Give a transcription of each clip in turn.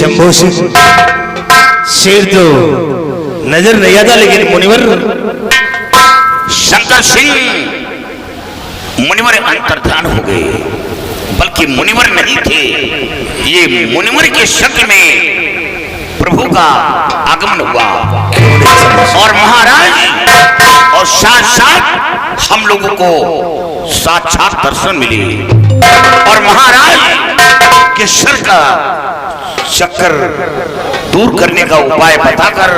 शंभू सिंह शेर तो नजर नहीं आता, लेकिन मुनिवर शंकर सिंह मुनिवर अंतर्धान हो गए, बल्कि मुनिवर नहीं थे, ये मुनिवर के शक्ल में प्रभु का आगमन हुआ और महाराज और साथ साथ हम लोगों को साक्षात दर्शन मिले और महाराज के सर का चक्कर दूर करने का उपाय बताकर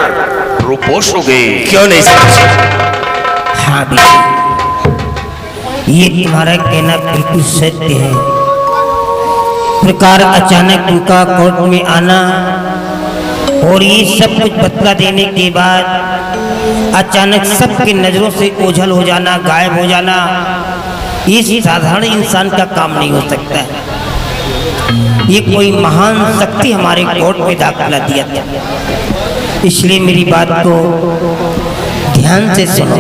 रूपोश हो गए। क्यों नहीं समझे? हाँ ये तुम्हारा कहना बिल्कुल सत्य है। प्रकार अचानक उनका कोर्ट में आना और ये सब कुछ बतला देने के बाद अचानक सबकी नजरों से ओझल हो जाना, गायब हो जाना, ये साधारण इंसान का काम नहीं हो सकता है। ये कोई महान शक्ति हमारे कोर्ट में दाखिला दिया था। इसलिए मेरी बात को ध्यान से सुनो।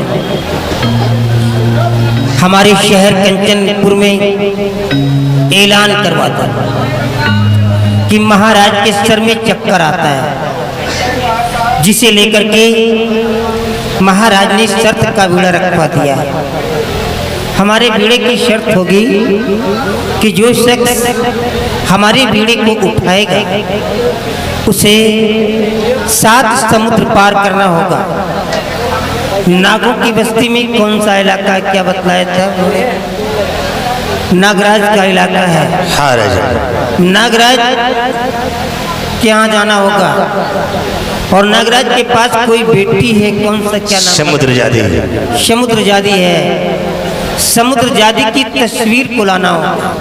हमारे शहर कंचनपुर में ऐलान करवा था कि महाराज के सर में चक्कर आता है, जिसे लेकर के महाराज ने शर्त का बीड़ा रखवा दिया। हमारे बीड़े की शर्त होगी कि जो शख्स हमारे बीड़े को उठाएगा उसे 7 समुद्र पार करना होगा। नागों की बस्ती में कौन सा इलाका है, क्या बतलाया था? नागराज का इलाका है। हाँ राजा। नागराज के यहाँ जाना होगा और नागराज के पास कोई बेटी है, कौन सा, क्या नाम? समुद्रजादी। समुद्रजादी है। समुद्रजादी की तस्वीर को लाना होगा।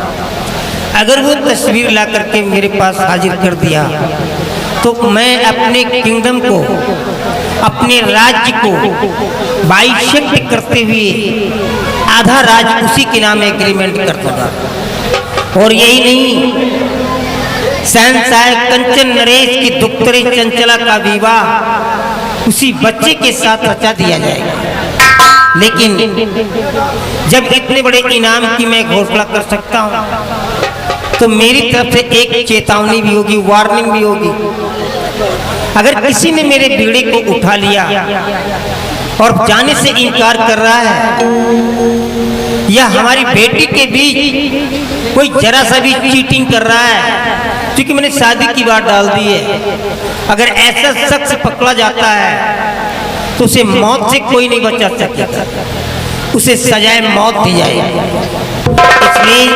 अगर वो तस्वीर ला करके मेरे पास हाजिर कर दिया तो मैं अपने किंगडम को, अपने राज्य को बाइशक्ति करते हुए आधा राज्य उसी के नाम एग्रीमेंट कर दूंगा। और यही नहीं, शहंशाह कंचन नरेश की दुख्तरी चंचला का विवाह उसी बच्चे के साथ रचा दिया जाएगा। लेकिन जब इतने बड़े इनाम की मैं घोषणा कर सकता हूं तो मेरी तरफ से एक चेतावनी भी होगी, वार्निंग भी होगी। अगर किसी ने मेरे बीड़े को उठा लिया और जाने से इनकार कर रहा है या हमारी बेटी के बीच कोई जरा सा भी चीटिंग कर रहा है, क्योंकि मैंने शादी की बात डाल दी है, अगर ऐसा शख्स पकड़ा जाता है तो उसे मौत से कोई नहीं बचा सकेगा, उसे सजाए मौत दी जाएगी। इसलिए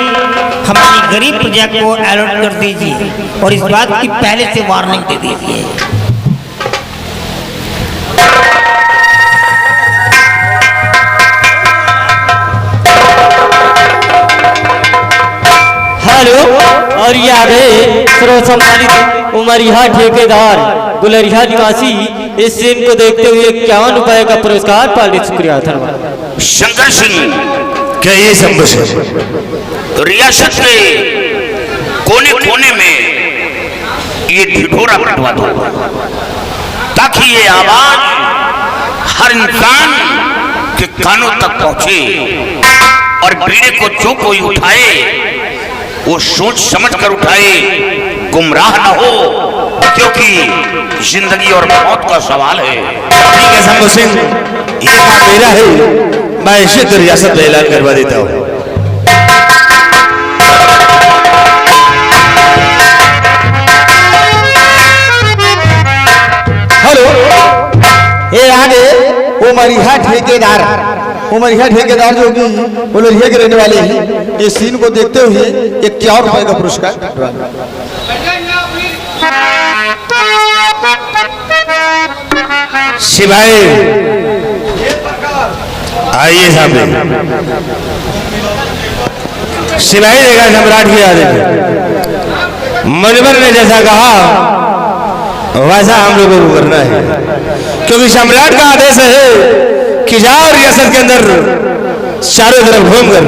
हमारी गरीब प्रजा को अलर्ट कर दीजिए और इस बात की पहले से वार्निंग दे दीजिए। हेलो, और ये आ गए सर्वसम्मानित उमरिया ठेकेदार गुलरिया निवासी इस सीन को देखते हुए 51 रुपए का पुरस्कार पालित। शुक्रिया धन्यवाद। शंकर सिंह क्या ये शंभू सिंह रियासत के कोने कोने में ये ढिढोरा पिटवा दो ताकि ये आवाज हर इंसान के कानों तक पहुंचे और बीड़े को जो कोई उठाए वो सोच समझ कर उठाए, गुमराह ना हो, क्योंकि जिंदगी और मौत का सवाल है। ठीक है शंभू सिंह, ये काम मेरा है, मैं इसे तो रियासत में ऐलान करवा देता हूँ। हेलो, ये आगे उमरिया ठेकेदार जो कि उमरिया के रहने वाले हैं, इस सीन को देखते हुए 51 रुपए का पुरस्कार। सिपाही आइए सामने। सिपाही देखा सम्राट की आदेश, मुनिवर ने जैसा कहा वैसा हम लोगों को करना है, क्योंकि सम्राट का आदेश है कि जाओ रियासत के अंदर चारों तरफ घूमकर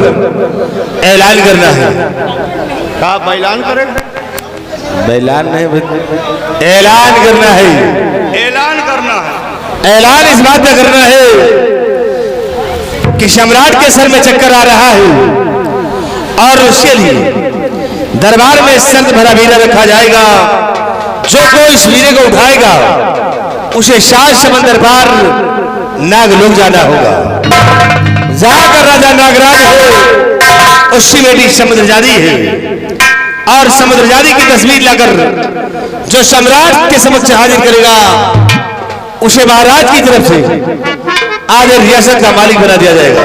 ऐलान करना है। आप ऐलान करेंगे? ऐलान नहीं, ऐलान करना है। ऐलान करना है। ऐलान इस बात का करना है कि सम्राट के सर में चक्कर आ रहा है और उसके लिए दरबार में संत भरा बीड़ा रखा जाएगा। जो कोई इस वीरे को उठाएगा उसे 7 समंदर पार नाग लोग जाना होगा। जहां का राजा नागराज है उसकी बेटी समुद्रजादी है, और समुद्रजादी की तस्वीर लाकर जो सम्राट के समक्ष हाजिर करेगा उसे महाराज की तरफ से आज रियासत का मालिक बना दिया जाएगा,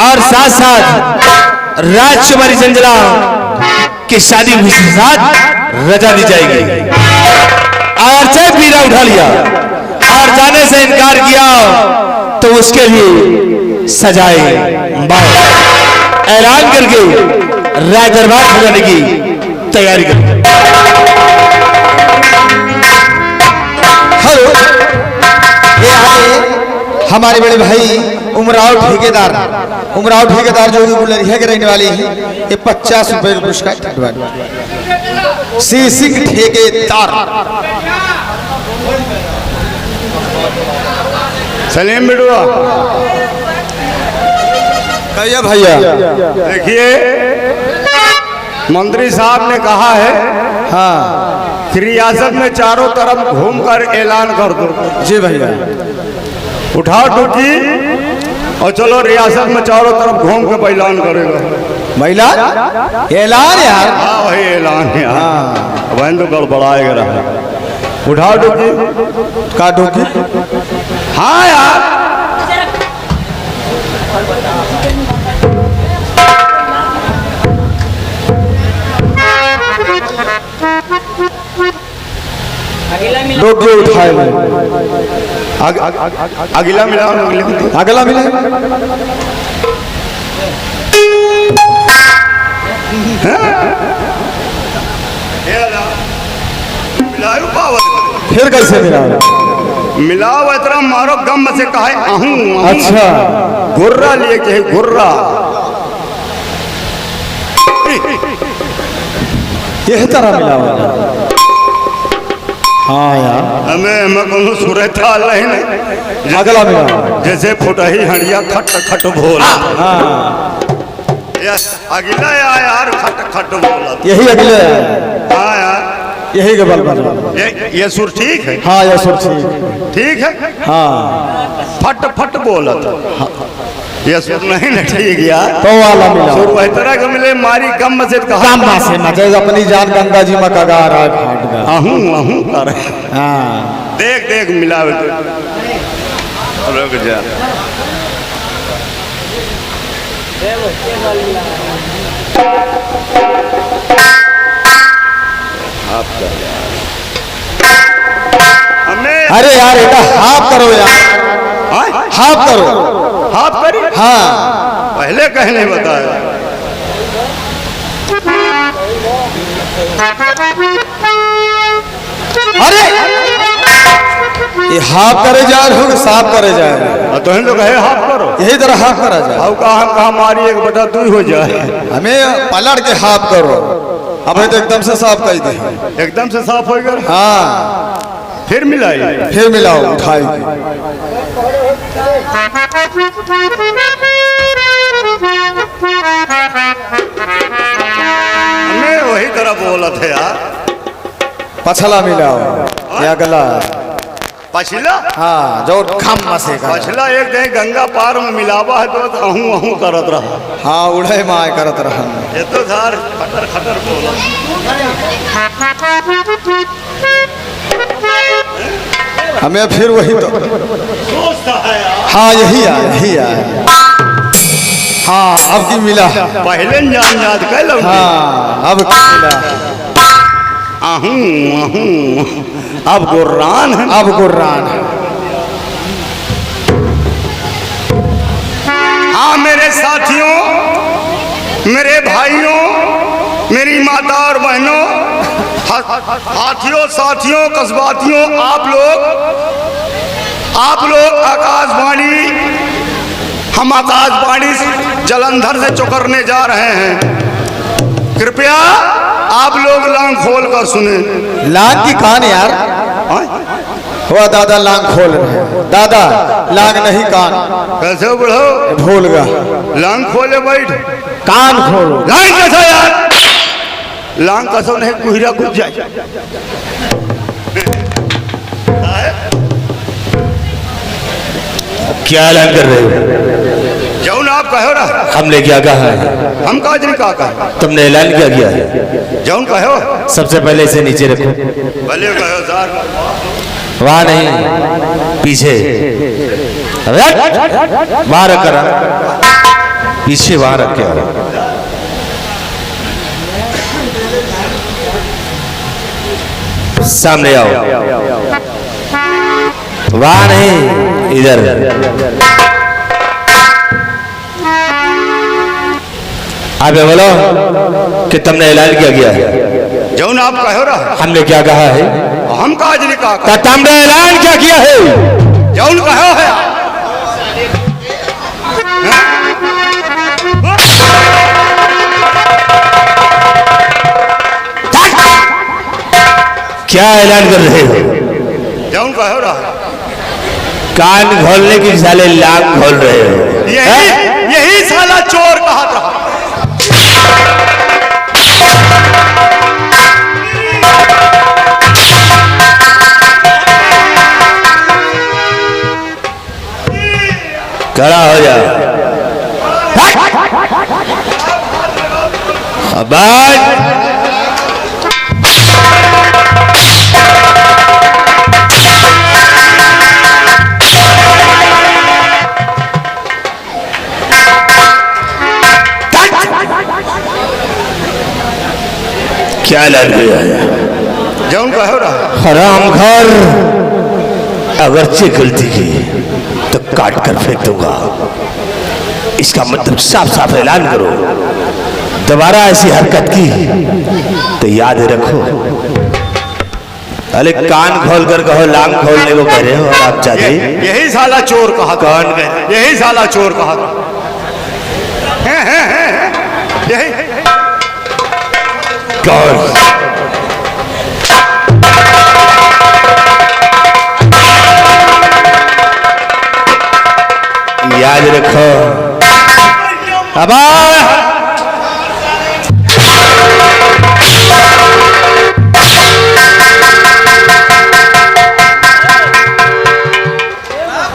और साथ साथ राजकुमारी चंचला की शादी उसके साथ रचा दी जाएगी। और चाहे पीरा उठा लिया और जाने से इनकार किया तो उसके लिए सजाए ऐलान करके राज दरबार सजाने की तैयारी करें। हेलो, ये आए हमारे बड़े भाई उमराव ठेकेदार जो गुलरिया के रहने वाले हैं, ये 50 रुपए का पुरस्कार सिंह ठेकेदार। सलीम बिडुआ, कहिए भैया। देखिए मंत्री साहब ने कहा है हाँ कि रियासत में चारों तरफ घूमकर ऐलान कर दो। जी भैया, उठाओ टुकी और चलो रियासत में चारों तरफ घूम के ऐलान करेगा। महिला ऐलान यार। हाँ वही ऐलान है यार, वही तो गड़बड़ाएगा रहा। उठाओ टुकी। का टोकी? हाँ यार, डोके उठाए अगला मिला अगला मिला। फिर कैसे मिला? मिलाओ इतना मारो गम से कहे आहूं। अच्छा, गुर्रा लिए के गुर्रा यह तरह मिला हुआ। हाँ यार, हमें कोनो सुरता नहीं। अगला मिला जैसे फुटही हड़िया खट खट बोला। हाँ यस, अगला यार खट खट बोला। यही अगले हाँ यार, यही के बल बल। ये सुर ठीक है। हाँ यह सुर ठीक है। हाँ, फट फट बोला था। ये सुर नहीं ना ठीक यार, तो वाला मिला। सुर वही तरह का मिले मारी गम से कहा गम से मजे अपनी जान गंगा जी में कगार आ घाट गया। आहूं आहूं कर। हाँ, देख देख मिलावे रुक जा। अरे यार बेटा हाफ करो यार, हाफ करो। हाथ करी। हाँ, पहले कहने बताया। अरे ये हाफ करे जा रहे हो, साफ करे जा रहे हो। तो तो कहे हाथ करो। यही तरह हाफ करा जाए। अब कहा मारी 1/2 हो जाए। हमें पलट के हाफ करो। अब तो एकदम से साफ कर दे। एकदम से साफ हो गया। हाँ, फिर मिलाई। फिर मिलाओ उठाई। मैं वही तरह बोला था यार। पछला मिलाओ या गला। पछला। हाँ, जो खम से का। पछला एक दिन गंगा पार में मिलावा है तो आहूं आहूं करत रहा। हाँ, उड़े माय करत रहा। ये तो सार खटर खटर बोला। हमें फिर वही तो। सोचता है यार। हाँ यही आया, यही आया। हाँ, अब की मिला। पहले जान याद कर लो। हाँ, अब की मिला। आहूं आहूं अब गुर्रान है। अब गुर्रान। हाँ मेरे साथियों, मेरे भाइयों, मेरी माता और बहनों, हाथियों, साथियों, कस्बातियों, आप लोग आकाशवाणी, हम आकाशवाणी जलंधर से चुकरने जा रहे हैं। कृपया आप लोग लांग खोल कर सुने। लांग की कान यार। हुआ दादा लांग खोल रहे। दादा लांग नहीं कान। कैसे बढ़ो? भूल गया। लांग खोले बैठ। कान खोलो। लांग कैसा यार? लांग कसो नहीं कुहरा घुस जाए। क्या ऐलान कर रहे हो? जौन आप कहो ना, हमने क्या कहा है? हम काज नहीं कहा, तुमने ऐलान क्या किया है? जौन कहो सबसे पहले इसे नीचे रखो। भले कहो सर। वहां नहीं, पीछे वहां रख कर, पीछे वहां रख के आओ। सामने आओ। वहां नहीं, इधर। आप ये बोलो कि तुमने ऐलान क्या किया है? जौन आप कहो ना, हमने क्या कहा है? हम काज नहीं कहा। तुमने ऐलान क्या किया है? जौन कहो है। क्या ऐलान कर रहे हो? जौन कहो ना, कान खोलने की साले लाख खोल रहे हो। यही साला चोर कहा था। खड़ा हो जा। आवाज। क्या लग गया है? जौन कहो ना, हराम घर, अगरचे गलती की तो काट कर फेंक दूंगा। इसका मतलब साफ साफ ऐलान करो, दोबारा ऐसी हरकत की तो याद रखो। अरे कान खोल कर कहो, लांग खोलने को कह रहे हो और आप चाहे यही साला चोर कहा था। कौन कह? यही साला चोर कहा था। यही कौन? याद रखो। अब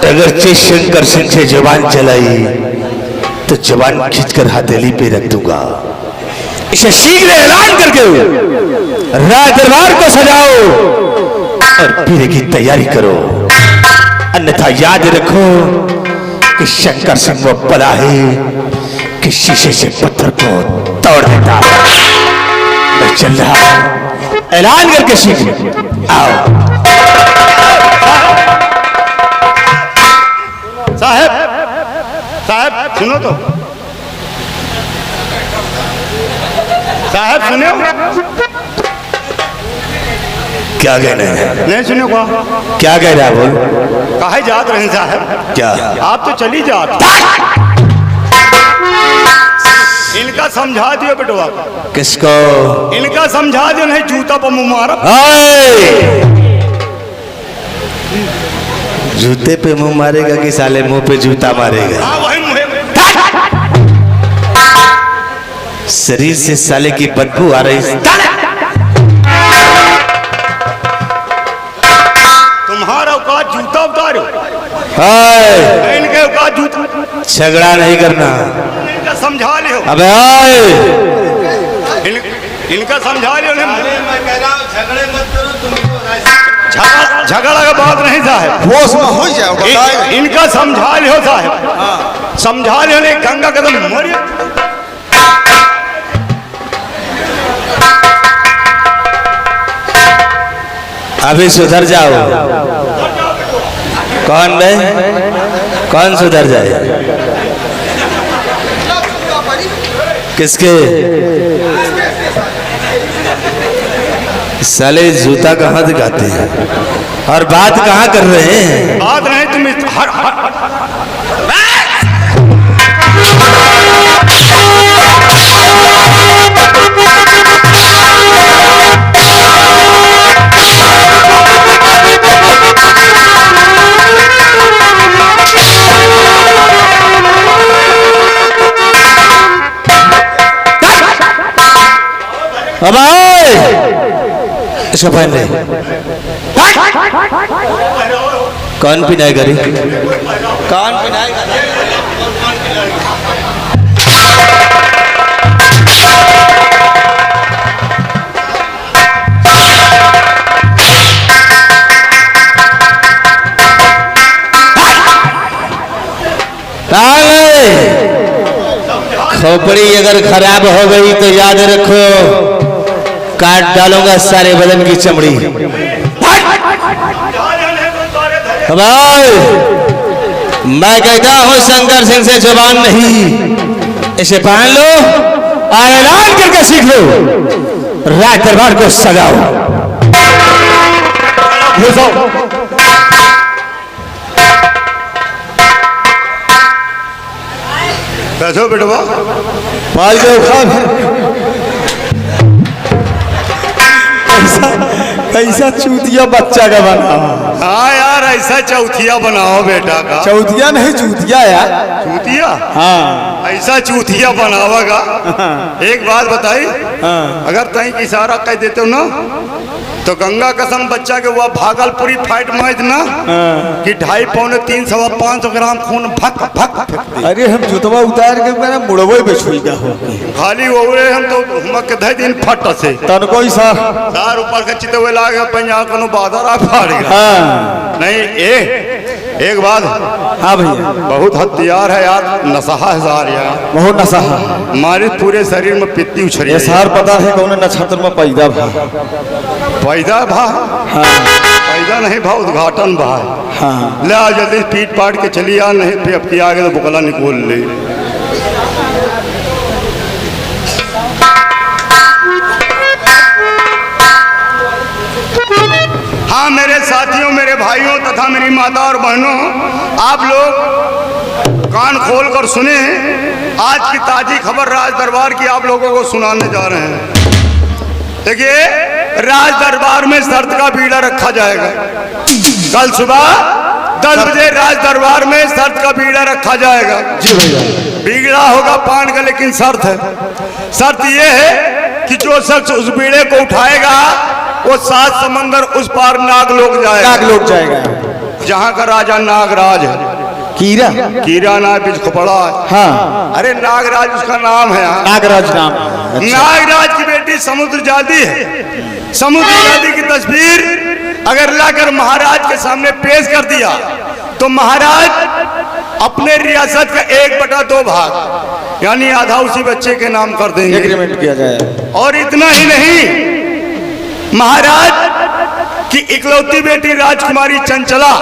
अगर शंकर सिंह से जबान चलाई तो जबान खींचकर हथेली पे रख दूंगा। इसे शीघ्र ऐलान करके राज दरबार को सजाओ और पीने की तैयारी करो, अन्यथा याद रखो कि शंकर सिंह वो बला है कि शीशे से पत्थर को तोड़ देता है। मैं चल रहा हूं, ऐलान करके शीघ्र आओ। साहब सुनो तो, साहब सुनो। क्या कहना है? नहीं सुनो का? क्या कह रहा है? बोल। काहे जात रहे साहब? क्या? आप तो चली जात। इनका समझा दियो बेटवा। किसको? इनका समझा दियो, नहीं जूता पर मुंह मारो। जूते पे मुंह मारेगा कि साले मुंह पे जूता मारेगा? हाँ वही मुँह। शरीर से साले की बदबू आ रही। तुम्हारा औकात जूता उतारो, इनके औकात जूता। झगड़ा नहीं करना। इनका समझा लियो। अबे इनका समझा लियो। झगड़े मत करो तुम। झगड़ा का बात नहीं साहब, होश में हो जाओ। इनका समझा लियो साहब, समझा लियो। नहीं गंगा कदम मरियो। अभी सुधर जाओ। कौन बे? कौन सुधर जाए? किसके? साले जूता कहाँ दिखाते हैं और बात कहाँ कर रहे हैं? बात नहीं तुम हर अब आओ इसको पहन ले। कौन पिनाई करी? कौन पिनाई खोपड़ी अगर खराब हो गई तो याद रखो काट डालूंगा सारे बदन की चमड़ी। भाई मैं कहता हूं शंकर सिंह से जुबान नहीं, इसे पहन लो और ऐलान करके सीख लो, राज दरबार को सजाओ। कैसे बेटवा पाल के खान कैसा चूतिया बच्चा का बना। हाँ यार ऐसा चौथिया बनाओ बेटा का। चौथिया नहीं चूतिया यार। चूतिया? हाँ ऐसा चूतिया बनावागा। एक बात बताई, अगर तई की इशारा कह देते हो ना तो गंगा कसम बच्चा के हुआ भागलपुरी फाइट मैच ना कि 2.5 पौने 3 सवा 500 ग्राम खून भक भक। अरे हम जुतवा उतार के मेरा मुड़वे पे छुई गया हो खाली ओवरे हम तो हमक के 2 दिन फट से तन कोई सा सार ऊपर के चितवे लागे पंजा कोनो बादर आ फाड़ गया। हाँ नहीं एक बात। हाँ भैया बहुत हथियार है यार, नशा है सार यार, बहुत नशा है। हमारे पूरे शरीर में पित्ती उछरी ये सार पता है कौन नक्षत्र में पैदा भा पैदा भा। हाँ पैदा नहीं भा, उद्घाटन भा। हाँ ले आ जल्दी पीट पाट के चली आ, नहीं फिर अब की आगे तो बुकला निकोल ले। हाँ मेरे साथियों, मेरे भाइयों तथा मेरी माता और बहनों, आप लोग कान खोल कर सुने, आज की ताजी खबर राज दरबार की आप लोगों को सुनाने जा रहे हैं। देखिए, राज दरबार में शर्त का बीड़ा रखा जाएगा। कल सुबह 10 बजे राज दरबार में शर्त का बीड़ा रखा जाएगा। जी भैया। बीड़ा होगा पान का, लेकिन शर्त है। शर्त यह है कि जो शख्स उस बीड़े को उठाएगा वो 7 समंदर उस पार नागलोक जाएगा। नागलोक जाएगा। जहाँ का राजा नागराज है। कीरा कीरा ना बीच खोपड़ा है। हाँ अरे नागराज उसका नाम है। नागराज नाम। नागराज की बेटी समुद्र जादी है। समुद्र जादी की तस्वीर अगर लाकर महाराज के सामने पेश कर दिया तो महाराज अपने रियासत का 1/2 भाग यानी आधा उसी बच्चे के नाम कर देंगे। एग्रीमेंट किया जाए। और इतना ही नहीं, महाराज की इकलौती बेटी राजकुमारी चंचला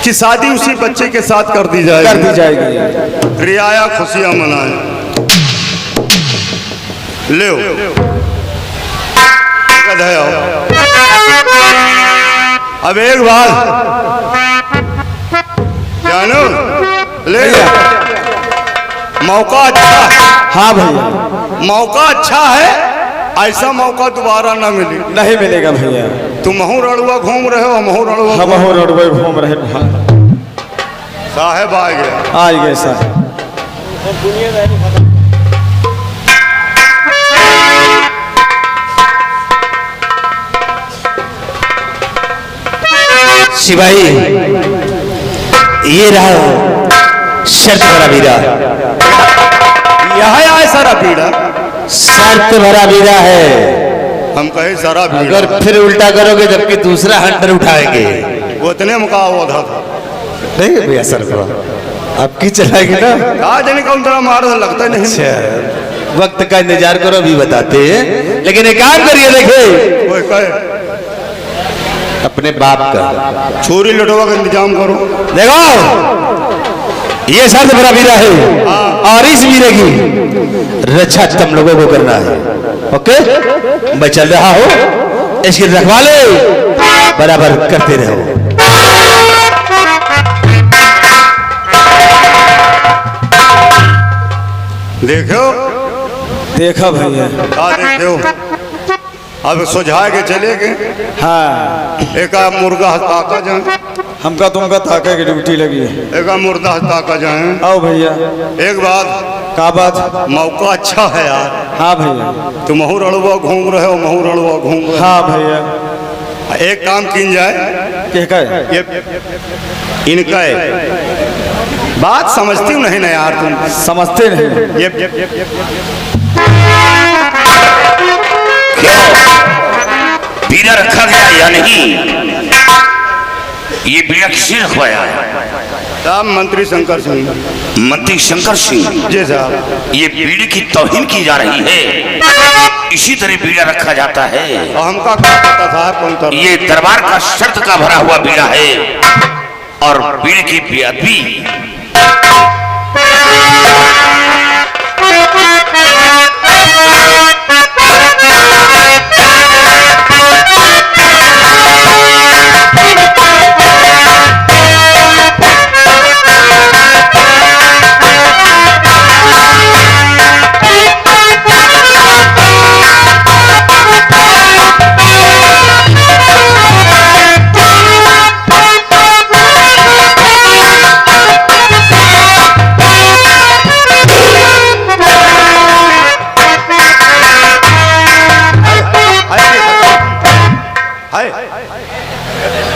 की शादी उसी बच्चे के साथ कर दी जाएगी। कर दी जाएगी। रियाया खुशियां मनाए। ले अब एक बात जानो, ले मौका अच्छा है। हाँ भैया मौका अच्छा है, ऐसा मौका दोबारा ना मिले। नहीं मिलेगा भैया। तुम महू रड़ुआ घूम रहे हो, महू रड़ुआ हम हो रोडवे घूम रहे हैं। साहेब आ गया। आ गए सर। सिपाही ये रहा शर्त भरा बीरा। यहाँ आए सारा पीड़ा। शर्त भरा बीरा है। हम कहे सारा अगर फिर उल्टा करोगे जबकि दूसरा हंटर उठाएंगे। वो इतने मुका हुआ था नहीं भैया सर अब की चलाएगी ना। आज नहीं कौन तरह मार लगता नहीं। अच्छा वक्त का इंतजार करो, अभी बताते हैं। लेकिन एक काम करिए, देखे वो कहे अपने बाप का छोरी लटवा का इंतजाम करो। देखो ये शर्त भरा बीरा है और इस बीरे की रक्षा तुम लोगों को करना है। ओके मैं चल रहा हूं, इसकी रखवाले बराबर करते रहो। देखो देखा भैया। क्या देखो, अब सुझा के चले गए। हाँ एक मुर्गा हस्ता जाए, हमका तुमका ताके की ड्यूटी लगी है। एक मुर्दा हस्ता जाए। आओ भैया। एक बात, का बात? मौका अच्छा है यार। हाँ भैया। तो महू रड़ुआ घूम रहे हो, महू रड़ुआ घूम रहे हाँ भैया। हो। एक काम किन जाए, क्या कहे? ये इनका है बात समझती हूँ नहीं ना यार तुम? समझते नहीं। ये क्यों बीड़ा रखा गया या नहीं? ये बीड़ा किसने रखवाया है? साहब मंत्री शंकर सिंह। मंत्री शंकर सिंह जी साहब। ये बीड़ी की तौहीन की जा रही है, इसी तरह बीड़ा रखा जाता है। और हमका क्या पता साहब कौन था? ये दरबार का शर्त का भरा हुआ बीड़ा है और बीड़ी की बेअदबी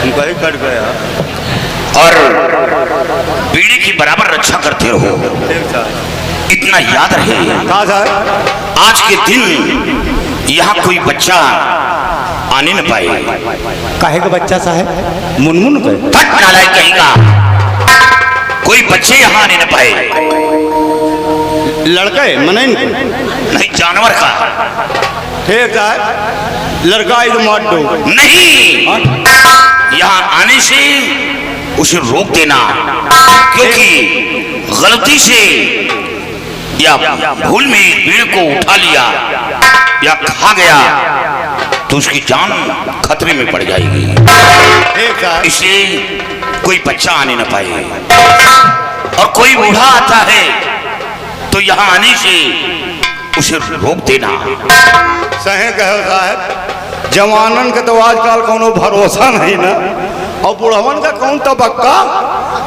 उनका ही कट गया। और बीड़ी की बराबर रक्षा करते रहो। इतना याद रहे, कहा साहब आज के दिन यहाँ कोई बच्चा आने न पाए। काहे का बच्चा साहब? मुनमुन का फट नालायक कहेगा, कोई बच्चे यहाँ आने न पाए। लड़का है मने नहीं, जानवर का ठीक है, लड़का इधर मार दो। नहीं, यहाँ आने से उसे रोक देना, क्योंकि गलती से या भूल में भीड़ को उठा लिया या खा गया तो उसकी जान खतरे में पड़ जाएगी। ठीक है, इसलिए कोई बच्चा आने न पाए। और कोई बूढ़ा आता है तो यहाँ आने से उसे रोक देना। सही कहो साहब, जवानन के तो आजकल कोनो भरोसा नहीं ना, और बुढ़वन का कौन तबक्का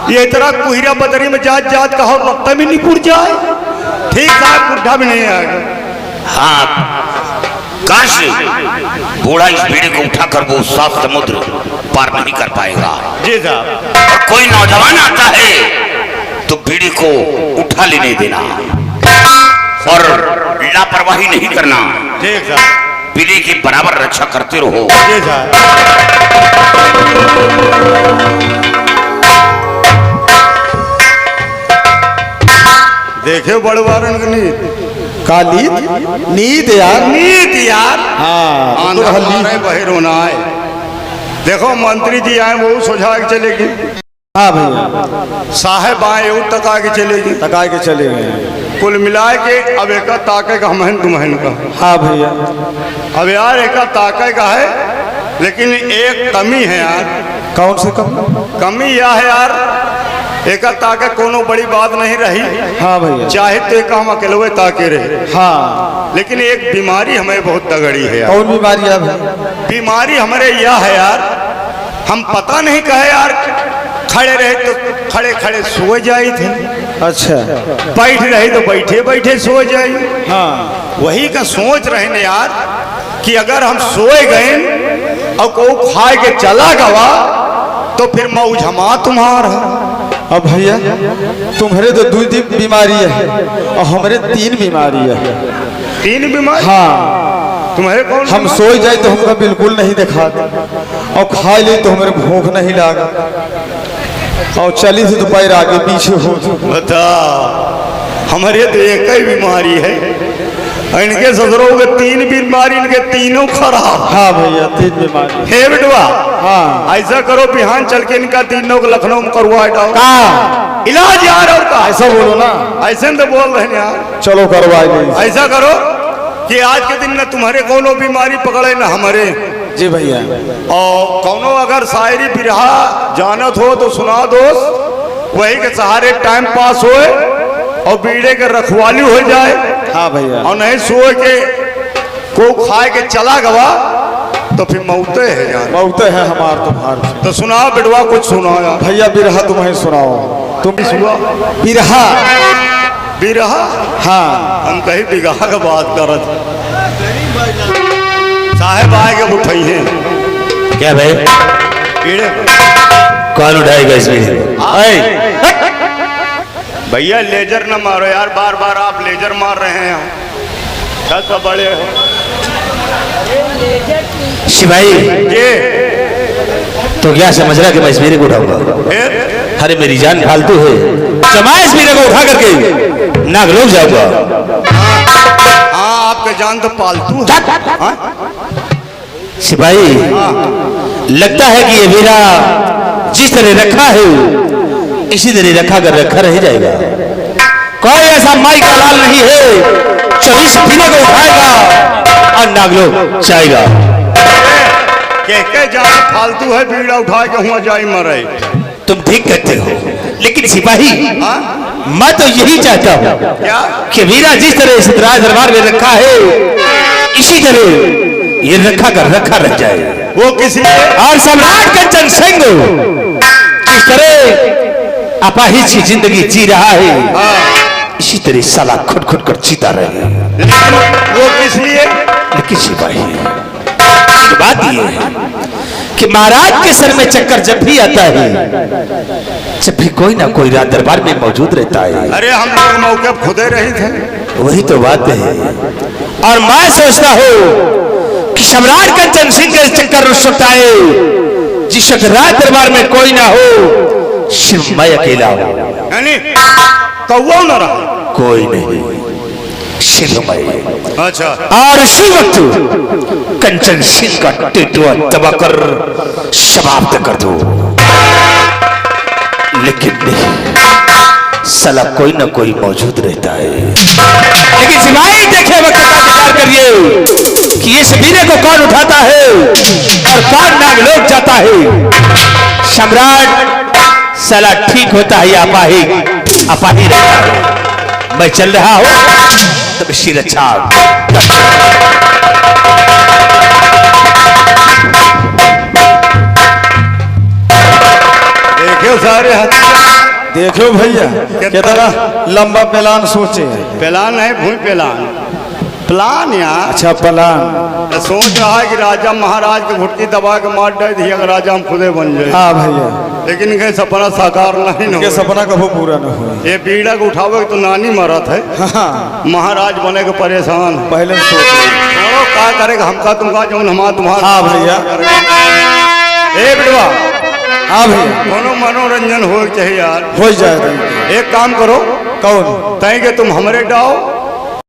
ये तरह कुहरा बदरी में जात जात का और रफ्ता भी नहीं पुर जाए। ठीक साहब, बुढ़ा भी नहीं आएगा। हाँ, काश बूढ़ा इस बीड़े को उठाकर वो सात समुद्र पार नहीं कर पाएगा। जी साहब। और कोई नौजवान आता है तो बीड़े को उठा लेने देना और लापरवाही नहीं करना। ठीक साहब। बीड़े की बराबर रक्षा करते रहो। जी साहब। देखे बड़वारन की नींद, काली नींद यार। नींद यार। हाँ आंधा मारे बहे रोना है। देखो मंत्री जी आए वो सुझा के चलेगी, हाँ भैया। साहेब आए वो तक आगे चलेगी। तका के चले गए। कुल मिलाए के अब एक ताके का हमहन तुमहन का। हाँ भैया। अब यार एक ताके का है, लेकिन एक कमी है यार। कौन से कम? कमी यह है यार, एक ताके कोनो बड़ी बात नहीं रही। हाँ भैया। चाहे तो एक हम अकेले ताके रहे। हाँ, लेकिन एक बीमारी हमें बहुत तगड़ी है यार। कौन बीमारी है भैया? बीमारी हमारे यह है यार, हम पता नहीं कहे यार, खड़े रहे तो खड़े खड़े सो जाए थे, अच्छा। बैठ रहे तो बैठे बैठे सो जाए। हाँ, वही का सोच रहे ने यार कि अगर हम सोए गए और को खाए के चला गवा तो फिर मऊ झमा तुम्हारा। अब भैया तुम्हारे तो 2 दिन बीमारी है और हमारे 3 बीमारी है। 3 बीमारी? हाँ, तुम्हारे कौन? हम सोए जाए तो हमका बिल्कुल नहीं दिखाते, और खा ले तो हमारे भूख नहीं लागा, और चली से तो पैर आगे पीछे हो। बता, हमारे तो एक ही बीमारी है, इनके ससुरों के 3 बीमारी, इनके तीनों खराब। हाँ भैया, 3 बीमारी हे बेटवा, हाँ। ऐसा करो बिहान चल के इनका तीनों को लखनऊ में करवा डाओ कहाँ? इलाज यार। और का ऐसा बोलो ना। ऐसे तो बोल रहे हैं यार। चलो करवाए नहीं। ऐसा करो कि आज के दिन न तुम्हारे कोनो बीमारी पकड़े न हमारे। जी भैया। और कोनो अगर शायरी बिरहा जानत हो तो सुना दोस्त, वही के सहारे टाइम पास होए और बीड़े के रखवाली हो जाए। हाँ भैया। और नहीं सोए के को खाए के चला गवा तो फिर मौते है यार। मौते है हमार तुम्हार। तो सुनाओ बिटवा, कुछ सुनाओ यार। भैया बिरहा तुम्हें सुनाओ। तुम सुना बिरहा बिरहा हाँ हम कहीं बिगहा का बात करत साहेब आएगा उठाई हैं क्या भाई पीड़े कौन उठाएगा इसमें? भैया लेजर न मारो यार, बार बार आप लेजर मार रहे हैं। सब बड़े हो सिपाही ये तो क्या समझ रहा कि मैं इस मेरे को उठाऊंगा? फिर अरे मेरी जान फालतू है, तो मैं इस मेरे को उठा करके नागलोक जाऊंगा। हाँ आपके जान तो पालतू है। हाँ? सिपाही लगता है कि ये मेरा जिस तरह रखा है इसी तरह रखा कर रखा रह जाएगा। कोई ऐसा माई का लाल नहीं है जो इस बिना को उठाएगा और नागलोक जाएगा। के जान फालतू है, बीड़ा उठा के हुआ जाई मरे। तुम ठीक कहते हो, लेकिन सिपाही हाँ? मैं तो यही चाहता हूँ क्या कि वीरा जिस तरह इस राज दरबार में रखा है इसी तरह ये रखा कर रखा रह जाए। वो किसी और सम्राट कंचन सिंह जिस तरह अपाहिज की जिंदगी जी रहा है इसी तरह साला खुद खुद कर जीता रहे। वो किस लिए? लेकिन सिपाही एक बात ये है कि महाराज के सर में चक्कर जब भी आता है जब भी कोई ना कोई राज दरबार में मौजूद रहता है। अरे हम लोग मौके पर खुदे रहे थे। वही तो बात है। और मैं सोचता हूँ कि सम्राट कंचन सिंह के चक्कर उस वक्त आए जिस वक्त राज दरबार में कोई ना हो, सिर्फ मैं अकेला हूँ। यानी कौवा न रहा कोई नहीं, सिर्फ मैं। अच्छा और उसी वक्त कंचन सिंह का टेटुआ दबाकर समाप्त कर दो। लेकिन नहीं, साला कोई ना कोई मौजूद रहता है। लेकिन सिपाही देखे वक्त का विचार करिए कि इस वीरे को कौन उठाता है और कौन नागलोक जाता है। सम्राट साला ठीक होता है या अपाही रहता है। मैं चल रहा हूं तब सिर अच्छा। देखो सारे देखो भैया कितना लंबा प्लान सोचे हैं। प्लान है भूल प्लान यार। अच्छा प्लान मैं सोच रहा है कि राजा महाराज के घुटकी दबा के मार दे थी अगर राजा हम खुदे बन जाए। हाँ भैया लेकिन कहीं सपना साकार नहीं के हो। सपना कभी पूरा न हो। ये बीड़ा को उठावे तो नानी मरत है। हाँ महाराज बने के परेशान है। पहले सोच छोड़ो क्या करेगा, हमका तुमका जो हमारा तुम्हारा। हाँ भैया। ए बिटवा हाँ भैया दोनों मनोरंजन हो चाहिए यार। हो जाएगा। एक काम करो, कौन? तय के तुम हमरे डाओ